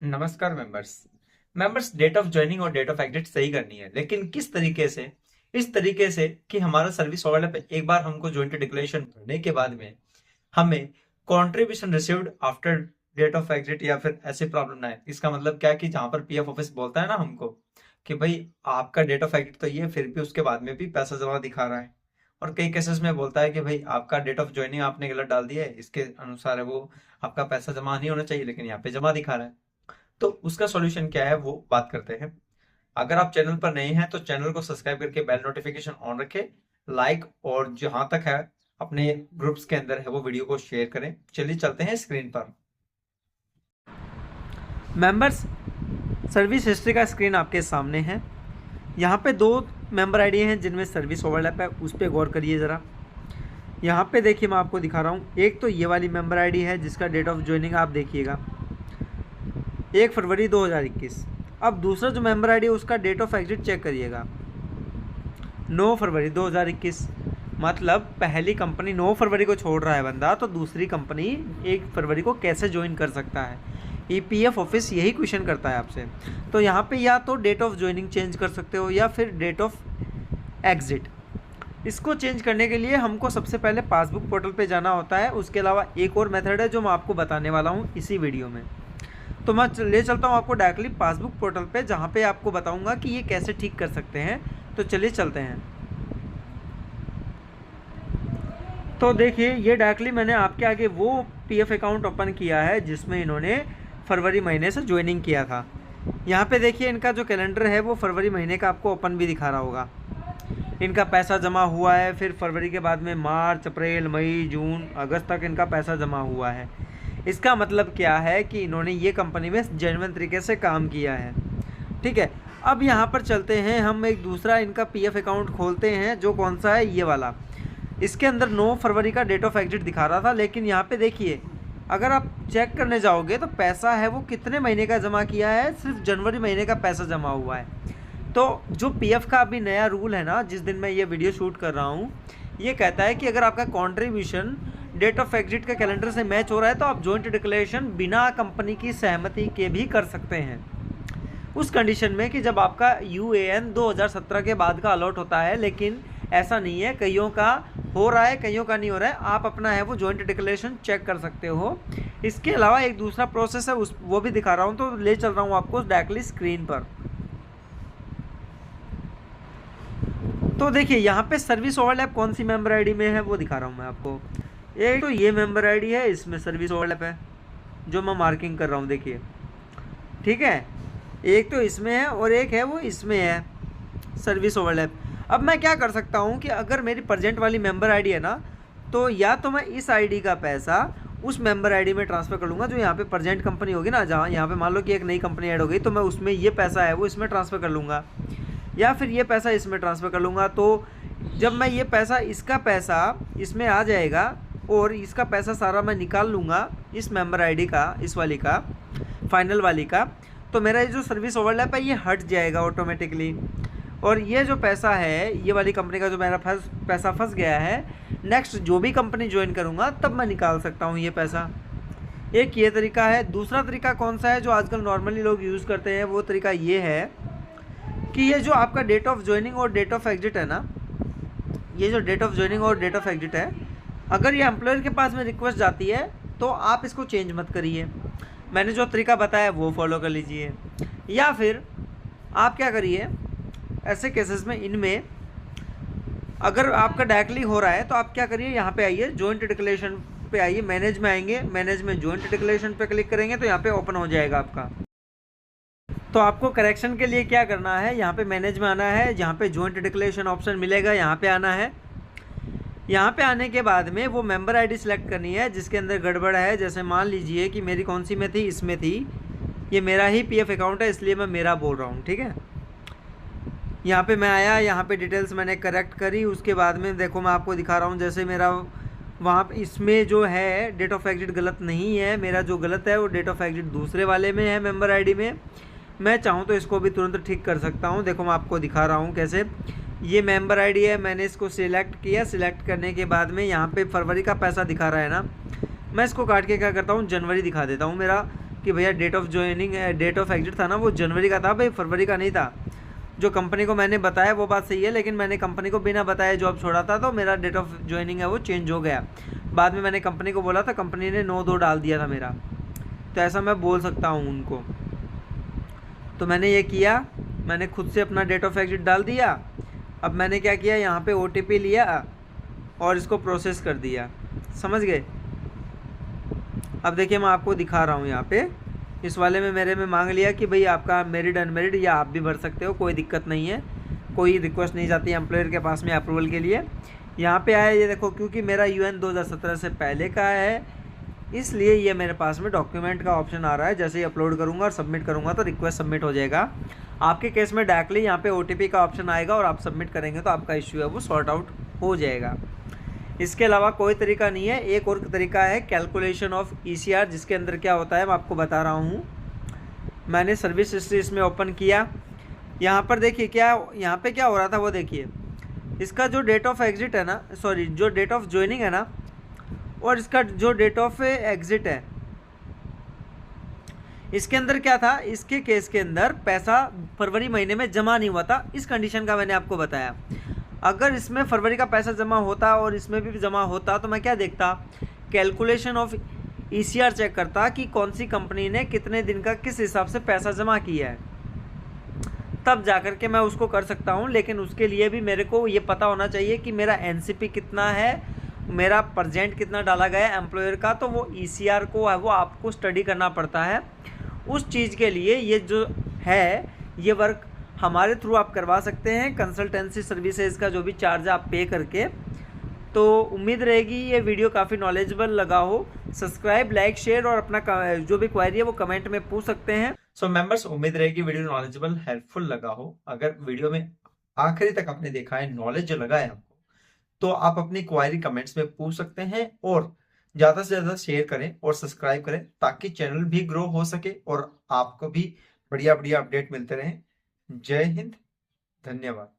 नमस्कार members date of joining और date of exit सही करनी है, लेकिन किस तरीके से? इस तरीके से कि हमारा सर्विस ओवरलैप एक बार हमको ज्वाइंट डिक्लेरेशन भरने के बाद में हमें contribution received after date of exit या फिर ऐसे प्रॉब्लम ना है। इसका मतलब क्या है कि जहां पर पीएफ ऑफिस बोलता है ना हमको कि भाई आपका डेट ऑफ एग्जिट तो ये, फिर भी उसके बाद में भी पैसा जमा दिखा रहा है। और कई केसेस में बोलता है कि भाई आपका डेट ऑफ ज्वाइनिंग आपने गलत डाल दिया है, इसके अनुसार है वो, आपका पैसा जमा नहीं होना चाहिए लेकिन यहाँ पे जमा दिखा रहा है। तो उसका सॉल्यूशन क्या है वो बात करते हैं। अगर आप चैनल पर नए हैं तो चैनल को सब्सक्राइब करके बेल नोटिफिकेशन ऑन रखें, लाइक और जहां तक है अपने ग्रुप्स के अंदर है वो वीडियो को शेयर करें। चलिए चलते हैं स्क्रीन पर। मेंबर्स सर्विस हिस्ट्री का स्क्रीन आपके सामने है। यहाँ पे दो मेंबर आईडी हैं जिनमें सर्विस ओवरलैप है, उस पर गौर करिए ज़रा। यहाँ पे देखिए, मैं आपको दिखा रहा हूँ। एक तो ये वाली मेंबर आईडी है जिसका डेट ऑफ ज्वाइनिंग आप देखिएगा 1 फरवरी 2021। अब दूसरा जो मेंबर आईडी है उसका डेट ऑफ एग्जिट चेक करिएगा 9 फरवरी 2021। मतलब पहली कंपनी 9 फरवरी को छोड़ रहा है बंदा, तो दूसरी कंपनी 1 फरवरी को कैसे ज्वाइन कर सकता है? ईपीएफ ऑफिस यही क्वेश्चन करता है आपसे। तो यहाँ पे या तो डेट ऑफ ज्वाइनिंग चेंज कर सकते हो या फिर डेट ऑफ एग्जिट। इसको चेंज करने के लिए हमको सबसे पहले पासबुक पोर्टल पे जाना होता है। उसके अलावा एक और मेथड है जो मैं आपको बताने वाला हूँ इसी वीडियो में। तो मैं ले चलता हूँ आपको डायरेक्टली पासबुक पोर्टल पे, जहाँ पे आपको बताऊँगा कि ये कैसे ठीक कर सकते हैं। तो चलिए चलते हैं। तो देखिए, ये डायरेक्टली मैंने आपके आगे वो पीएफ अकाउंट ओपन किया है जिसमें इन्होंने फरवरी महीने से ज्वाइनिंग किया था। यहाँ पे देखिए, इनका जो कैलेंडर है वो फरवरी महीने का आपको ओपन भी दिखा रहा होगा। इनका पैसा जमा हुआ है, फिर फरवरी के बाद में मार्च, अप्रैल, मई, जून, अगस्त तक इनका पैसा जमा हुआ है। इसका मतलब क्या है कि इन्होंने ये कंपनी में जेन्युइन तरीके से काम किया है। ठीक है, अब यहाँ पर चलते हैं, हम एक दूसरा इनका पीएफ अकाउंट खोलते हैं, जो कौन सा है, ये वाला। इसके अंदर 9 फरवरी का डेट ऑफ एग्जिट दिखा रहा था, लेकिन यहाँ पे देखिए, अगर आप चेक करने जाओगे तो पैसा है वो कितने महीने का जमा किया है, सिर्फ जनवरी महीने का पैसा जमा हुआ है। तो जो पीएफ का अभी नया रूल है ना, जिस दिन मैं ये वीडियो शूट कर रहा हूँ, ये कहता है कि अगर आपका कॉन्ट्रीब्यूशन डेट ऑफ एग्जिट के कैलेंडर से मैच हो रहा है तो आप जॉइंट डिक्लेरेशन बिना कंपनी की सहमति के भी कर सकते हैं। उस कंडीशन में कि जब आपका यूएएन 2017 के बाद का अलॉट होता है, लेकिन ऐसा नहीं है, कईयों का हो रहा है, कईयों का नहीं हो रहा है। आप अपना है वो जॉइंट डिक्लेरेशन चेक कर सकते हो। इसके अलावा एक दूसरा प्रोसेस है, उस वो भी दिखा रहा हूँ, तो ले चल रहा हूँ आपको डायरेक्टली स्क्रीन पर। तो देखिए, यहाँ पे सर्विस ओवरलैप कौन सी मेंबर आईडी में है वो दिखा रहा हूँ मैं आपको। एक तो ये मेंबर आईडी है, इसमें सर्विस ओवरलैप है जो मैं मार्किंग कर रहा हूँ, देखिए। ठीक है, एक तो इसमें है और एक है वो इसमें है सर्विस ओवरलैप। अब मैं क्या कर सकता हूँ कि अगर मेरी प्रेजेंट वाली मेंबर आईडी है ना, तो या तो मैं इस आईडी का पैसा उस मेंबर आईडी में ट्रांसफ़र कर लूँगा, जो यहाँ पे प्रेजेंट कंपनी होगी ना, जहाँ यहाँ पे मान लो कि एक नई कंपनी ऐड हो गई, तो मैं उसमें ये पैसा है वो इसमें ट्रांसफ़र कर लूँगा, या फिर ये पैसा इसमें ट्रांसफ़र कर लूँगा। तो जब मैं ये पैसा, इसका पैसा इसमें आ जाएगा और इसका पैसा सारा मैं निकाल लूँगा इस मेंबर आईडी का, इस वाली का, फाइनल वाली का, तो मेरा ये जो सर्विस ओवरलैप है ये हट जाएगा ऑटोमेटिकली। और ये जो पैसा है, ये वाली कंपनी का जो मेरा पैसा फंस गया है, नेक्स्ट जो भी कंपनी ज्वाइन करूँगा तब मैं निकाल सकता हूँ ये पैसा। एक ये तरीका है। दूसरा तरीका कौन सा है जो आजकल नॉर्मली लोग यूज़ करते हैं, वो तरीका ये है कि ये जो आपका डेट ऑफ ज्वाइनिंग और डेट ऑफ एग्जिट है ना, ये जो डेट ऑफ ज्वाइनिंग और डेट ऑफ एग्जिट है, अगर ये एम्प्लॉयर के पास में रिक्वेस्ट जाती है तो आप इसको चेंज मत करिए। मैंने जो तरीका बताया वो फॉलो कर लीजिए। या फिर आप क्या करिए, ऐसे केसेस में, इनमें अगर आपका डायरेक्टली हो रहा है तो आप क्या करिए, यहाँ पे आइए, जॉइंट डिक्लेरेशन पे आइए, मैनेज में आएंगे, मैनेज में जॉइंट डिक्लेरेशन पे क्लिक करेंगे तो यहाँ पे ओपन हो जाएगा आपका। तो आपको करेक्शन के लिए क्या करना है, यहाँ पे मैनेज में आना है, जहाँ पे जॉइंट डिक्लेरेशन ऑप्शन मिलेगा यहाँ पे आना है। यहाँ पे आने के बाद में वो मेंबर आईडी सेलेक्ट करनी है जिसके अंदर गड़बड़ है। जैसे मान लीजिए कि मेरी कौन सी में थी, इसमें थी, ये मेरा ही पीएफ अकाउंट है इसलिए मैं मेरा बोल रहा हूँ। ठीक है, यहाँ पे मैं आया, यहाँ पे डिटेल्स मैंने करेक्ट करी, उसके बाद में देखो मैं आपको दिखा रहा हूँ, जैसे मेरा वहाँ इसमें जो है डेट ऑफ एग्जिट गलत नहीं है, मेरा जो गलत है वो डेट ऑफ एग्जिट दूसरे वाले में है, मेंबर आईडी में। मैं चाहूँ तो इसको भी तुरंत ठीक कर सकता हूँ। देखो मैं आपको दिखा रहा हूँ कैसे। ये मेंबर आईडी है, मैंने इसको सिलेक्ट किया, सिलेक्ट करने के बाद में यहाँ पे फरवरी का पैसा दिखा रहा है ना, मैं इसको काट के क्या करता हूँ, जनवरी दिखा देता हूँ मेरा, कि भैया date of joining date of exit था ना वो जनवरी का था भाई, फरवरी का नहीं था। जो कंपनी को मैंने बताया वो बात सही है, लेकिन मैंने कंपनी को बिना बताए जॉब छोड़ा था, तो मेरा डेट ऑफ ज्वाइनिंग है वो चेंज हो गया। बाद में मैंने कंपनी को बोला था, कंपनी ने 9/2 डाल दिया था मेरा, तो ऐसा मैं बोल सकता हूँ उनको। तो मैंने ये किया, मैंने खुद से अपना डेट ऑफ एग्जिट डाल दिया। अब मैंने क्या किया, यहाँ पे OTP लिया और इसको प्रोसेस कर दिया, समझ गए। अब देखिए मैं आपको दिखा रहा हूँ, यहाँ पे इस वाले में मेरे में मांग लिया कि भाई आपका मेरिड अनमेरिड, या आप भी भर सकते हो, कोई दिक्कत नहीं है, कोई रिक्वेस्ट नहीं जाती है एम्प्लॉयर के पास में अप्रूवल के लिए। यहाँ पे आया, ये देखो, क्योंकि मेरा UN 2017 से पहले का है, इसलिए ये मेरे पास में डॉक्यूमेंट का ऑप्शन आ रहा है। जैसे ही अपलोड करूँगा और सबमिट करूँगा तो रिक्वेस्ट सबमिट हो जाएगा। आपके केस में डायरेक्टली यहाँ पे OTP का ऑप्शन आएगा और आप सबमिट करेंगे तो आपका इश्यू है वो सॉर्ट आउट हो जाएगा। इसके अलावा कोई तरीका नहीं है। एक और तरीका है कैलकुलेशन ऑफ ECR, जिसके अंदर क्या होता है मैं आपको बता रहा हूँ। मैंने सर्विस हिस्ट्री इसमें ओपन किया, यहाँ पर देखिए क्या यहाँ पे क्या हो रहा था वो देखिए। इसका जो डेट ऑफ एग्जिट है ना, सॉरी जो डेट ऑफ ज्वाइनिंग है ना, और इसका जो डेट ऑफ एग्जिट है, इसके अंदर क्या था, इसके केस के अंदर पैसा फरवरी महीने में जमा नहीं हुआ था। इस कंडीशन का मैंने आपको बताया। अगर इसमें फरवरी का पैसा जमा होता और इसमें भी जमा होता तो मैं क्या देखता, कैलकुलेशन ऑफ ECR चेक करता कि कौन सी कंपनी ने कितने दिन का किस हिसाब से पैसा जमा किया है, तब जाकर के मैं उसको कर सकता हूँ। लेकिन उसके लिए भी मेरे को ये पता होना चाहिए कि मेरा NCP कितना है, मेरा प्रेजेंट कितना डाला गया है एम्प्लॉयर का, तो वो ECR को है वो आपको स्टडी करना पड़ता है। उस चीज़ के लिए ये जो है ये वर्क हमारे थ्रू आप करवा सकते हैं, कंसल्टेंसी सर्विसेज का जो भी चार्ज आप पे करके। तो उम्मीद रहेगी ये वीडियो काफ़ी नॉलेजेबल लगा हो। सब्सक्राइब, लाइक, शेयर और अपना जो भी क्वेरी है वो कमेंट में पूछ सकते हैं। सो मेंबर्स, उम्मीद रहेगी वीडियो नॉलेजेबल हेल्पफुल लगा हो। अगर वीडियो में आखिरी तक आपने देखा है, नॉलेज जो लगा है आपको, तो आप अपनी क्वेरी कमेंट्स में पूछ सकते हैं और ज़्यादा से ज़्यादा शेयर करें और सब्सक्राइब करें ताकि चैनल भी ग्रो हो सके और आपको भी बढ़िया बढ़िया अपडेट मिलते रहें। जय हिंद, धन्यवाद।